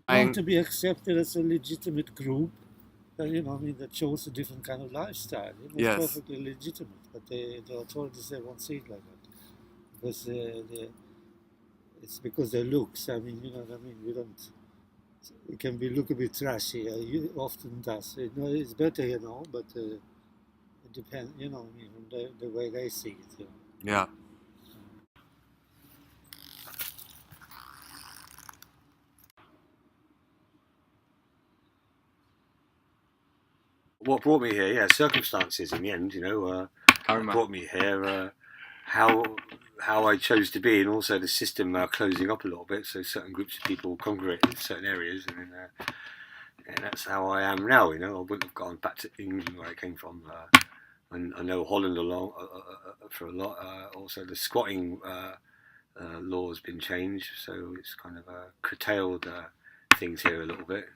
Want to be accepted as a legitimate group, that shows a different kind of lifestyle. It's Yes. perfectly legitimate, but the authorities, they won't see it like that because it's because their looks. You know what I mean. We don't. It can be look a bit trashy. It often does. It's better, but it depends. From the way they see it. Yeah. What brought me here? Yeah, circumstances in the end. Brought me here. How I chose to be, and also the system closing up a little bit, so certain groups of people congregate in certain areas, and that's how I am now. I wouldn't have gone back to England where I came from. And I know Holland for a lot. Also, the squatting law has been changed, so it's kind of curtailed things here a little bit.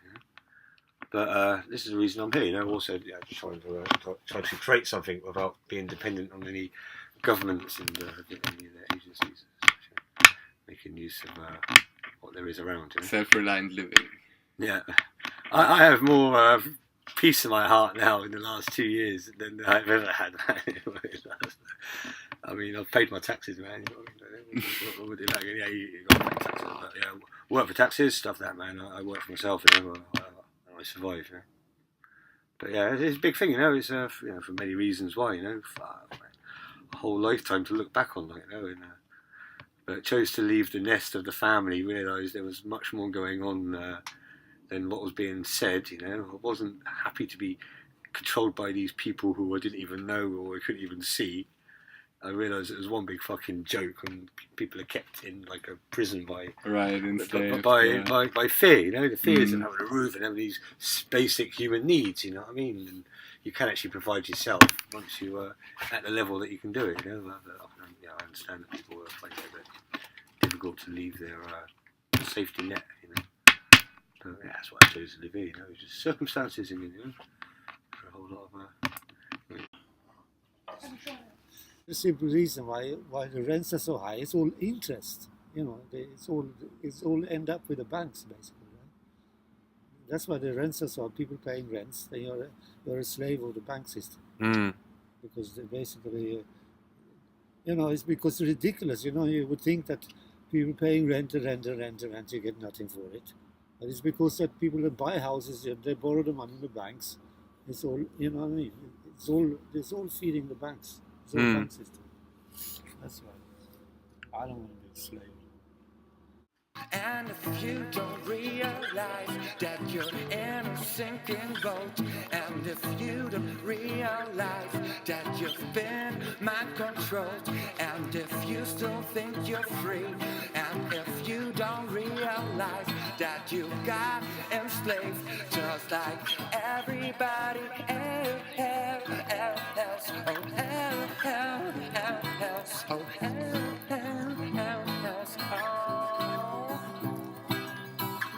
But this is the reason I'm here. Also, trying to create something without being dependent on any governments and any of their agencies. Making use of what there is around. Self-reliant living. Yeah, I have more peace in my heart now in the last 2 years than I've ever had. I've paid my taxes, man. What would you like? Yeah, you got to pay taxes. But, work for taxes, stuff that, man. I work for myself, I survive. But yeah, it's a big thing, It's for many reasons why, a whole lifetime to look back on, but chose to leave the nest of the family. Realised there was much more going on than what was being said. I wasn't happy to be controlled by these people who I didn't even know or I couldn't even see. I realised it was one big fucking joke, and people are kept in like a prison by fear. The fears of having a roof and having these basic human needs. You know what I mean? And you can actually provide yourself once you are at the level that you can do it. I understand that people find it a bit difficult to leave their safety net. But that's what I chose to live here. It's just circumstances in for a whole lot of. The simple reason why the rents are so high, it's all interest. It's all end up with the banks basically. Right? That's why the rents are so. People paying rents, then you're a slave of the bank system. Because they basically, it's because it's ridiculous. You would think that people paying rent, you get nothing for it. But it's because that people that buy houses, they borrow the money in the banks. It's all, what I mean? It's all feeding the banks. It's all bank system. That's why I don't want to be a slave. And if you don't realize that you're in a sinking boat, and if you don't realize that you've been mind-controlled, and if you still think you're free, and if you don't realize that you got enslaved, just like everybody else, else,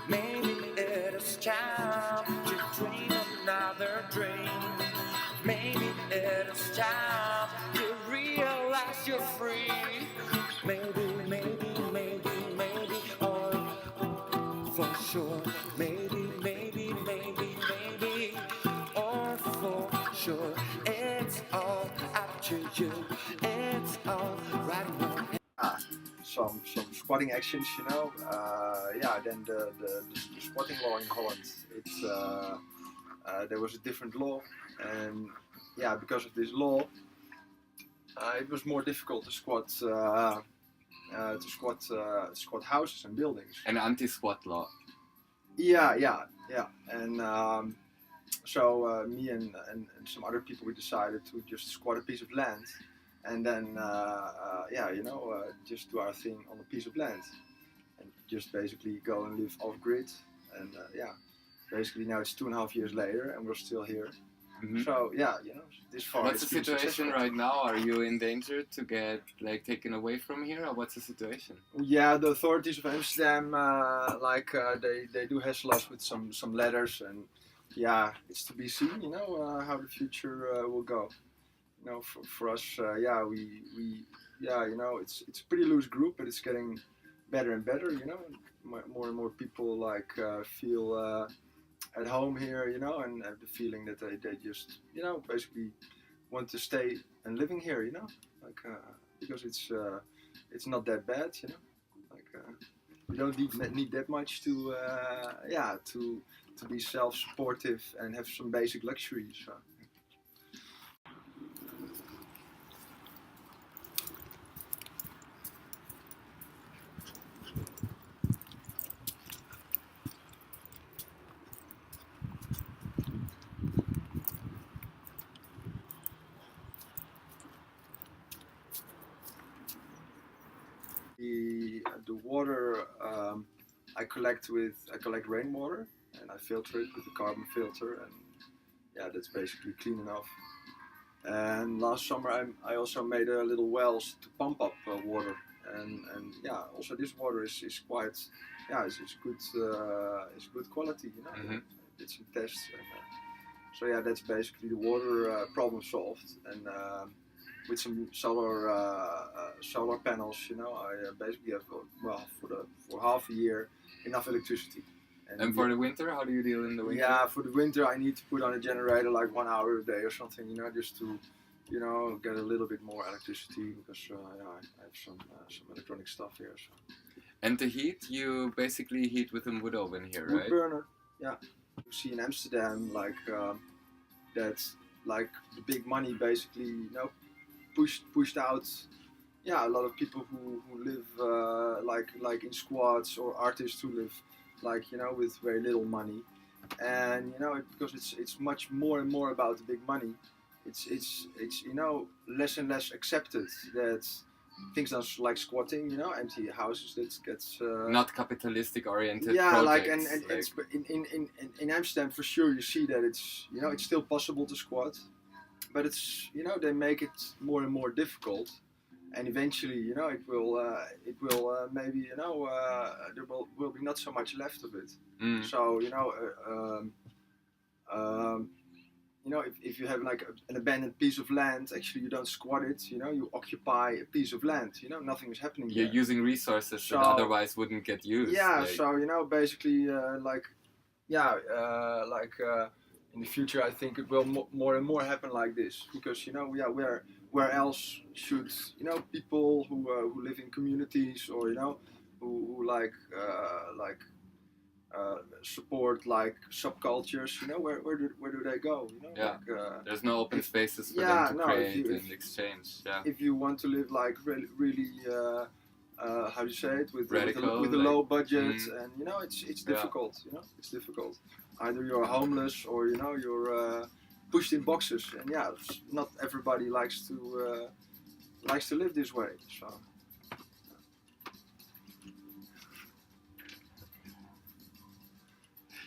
maybe it is time to dream another dream. Maybe it is time to realize you're free. Maybe, or for sure. Maybe, or for sure. It's all up to you. It's all right now. Some squatting actions, then the squatting law in Holland, it's there was a different law, and because of this law, it was more difficult to squat squat houses and buildings. An anti-squat law. Yeah, and so me and some other people, we decided to just squat a piece of land. And then, just do our thing on a piece of land, and just basically go and live off grid. And basically now it's 2.5 years later, and we're still here. Mm-hmm. So this far. What's the situation right now? Are you in danger to get taken away from here, or what's the situation? Yeah, the authorities of Amsterdam, they do hassle us with some letters, and it's to be seen. How the future will go. For us, it's a pretty loose group, but it's getting better and better. more and more people like feel at home here, you know, and have the feeling that they just, you know, basically want to stay and living here, you know, like because it's not that bad, you know, like you don't need that much to to be self-supportive and have some basic luxuries. So. The water I collect rainwater, and I filter it with a carbon filter, and yeah, that's basically clean enough. And last summer I also made a little wells to pump up water, and yeah, also this water is quite it's good quality, you know. Mm-hmm. Did some tests, and, so yeah, that's basically the water problem solved, and with some solar panels, you know, I basically have for half a year enough electricity. And for the winter, how do you deal in the winter? Yeah, for the winter I need to put on a generator like 1 hour a day or something, you know, just to, you know, get a little bit more electricity, because I have some electronic stuff here. So. And the heat, you basically heat with a wood oven here, Wood right? burner, yeah. You see in Amsterdam, like that's like the big money basically, you know, pushed out. Yeah, a lot of people who live like in squats, or artists who live like, you know, with very little money, and you know, because it's much more and more about the big money. It's you know, less and less accepted that things like squatting, you know, empty houses, that gets not capitalistic oriented. Yeah, projects, like and it's in Amsterdam for sure. You see that it's, you know, it's still possible to squat, but it's, you know, they make it more and more difficult. And eventually, you know, it will maybe, you know, there will be not so much left of it. So, you know, you know, if you have like an abandoned piece of land, actually you don't squat it. You know, you occupy a piece of land. You know, nothing is happening. You're there. Using resources that otherwise wouldn't get used. Yeah. Like. So, you know, basically, in the future, I think it will more and more happen like this, because, you know, where else should, you know, people who live in communities, or, you know, who support like subcultures, you know, where do they go, you know? Yeah. Like, there's no open spaces for them to create and exchange. Yeah. If you want to live like really how do you say it, with radical, with a low budget, and you know, it's difficult. You know, it's difficult. Either you're homeless, or, you know, you're pushed in boxes, and yeah, not everybody likes to live this way. So.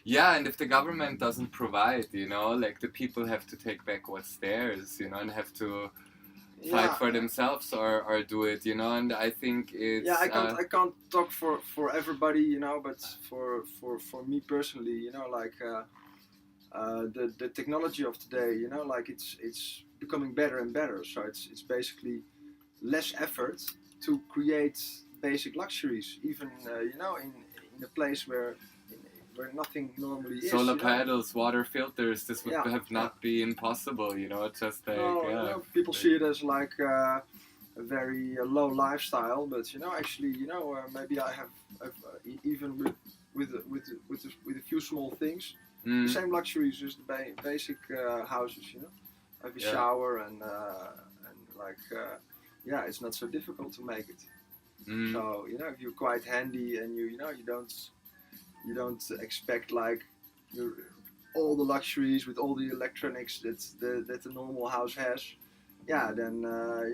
Yeah, and if the government doesn't provide, you know, like the people have to take back what's theirs, you know, and have to fight for themselves, or do it, you know. And I think it's I can't talk for everybody, you know, but for me personally, you know, like the technology of today, you know, like it's becoming better and better. So it's basically less effort to create basic luxuries, even you know, in a place where nothing normally is. Solar panels, water filters, this would have not been possible, you know, just like... No, you know, people see it as like a very low lifestyle, but, you know, actually, you know, maybe I have even with a few small things, the same luxuries as the basic houses, you know. I have a shower, and like, it's not so difficult to make it. So, you know, if you're quite handy, and you know, you don't expect like all the luxuries with all the electronics that the normal house has. Yeah, then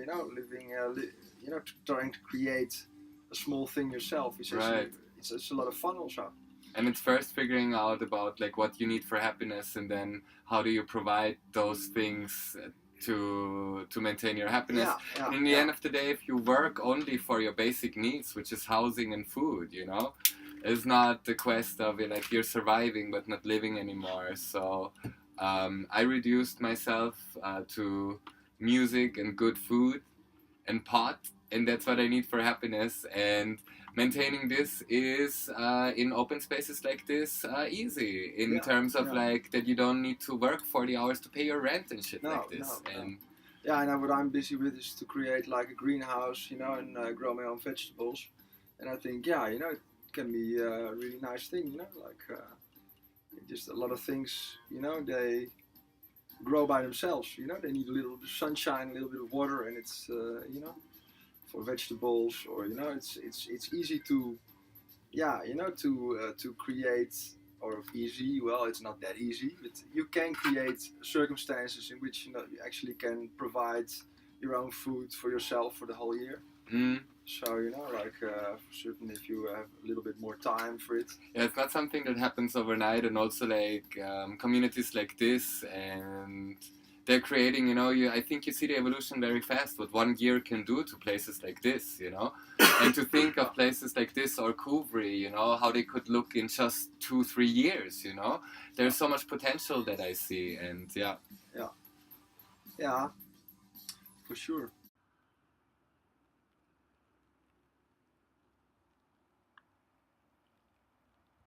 you know, living, you know, trying to create a small thing yourself is actually, it's a lot of fun also. And it's first figuring out about like what you need for happiness, and then how do you provide those things to maintain your happiness. And in the end of the day, if you work only for your basic needs, which is housing and food, you know, it's not the quest of it, like you're surviving but not living anymore. So I reduced myself to music and good food and pot, and that's what I need for happiness. And maintaining this is in open spaces like this easy in terms of like that you don't need to work 40 hours to pay your rent and shit like this. Yeah, and what I'm busy with is to create like a greenhouse, you know, and grow my own vegetables. And I think, yeah, you know, it can be a really nice thing, you know, like just a lot of things, you know, they grow by themselves, you know, they need a little bit of sunshine, a little bit of water, and it's, you know, for vegetables, or, you know, it's easy to, yeah, you know, to create, or easy, well, it's not that easy, but you can create circumstances in which, you know, you actually can provide your own food for yourself for the whole year. So, you know, like, certainly if you have a little bit more time for it. Yeah, it's not something that happens overnight, and also like communities like this, and they're creating, you know, I think you see the evolution very fast, what 1 year can do to places like this, you know, and to think of places like this or cuvry, you know, how they could look in just 2-3 years, you know, there's so much potential that I see, and yeah. Yeah, for sure.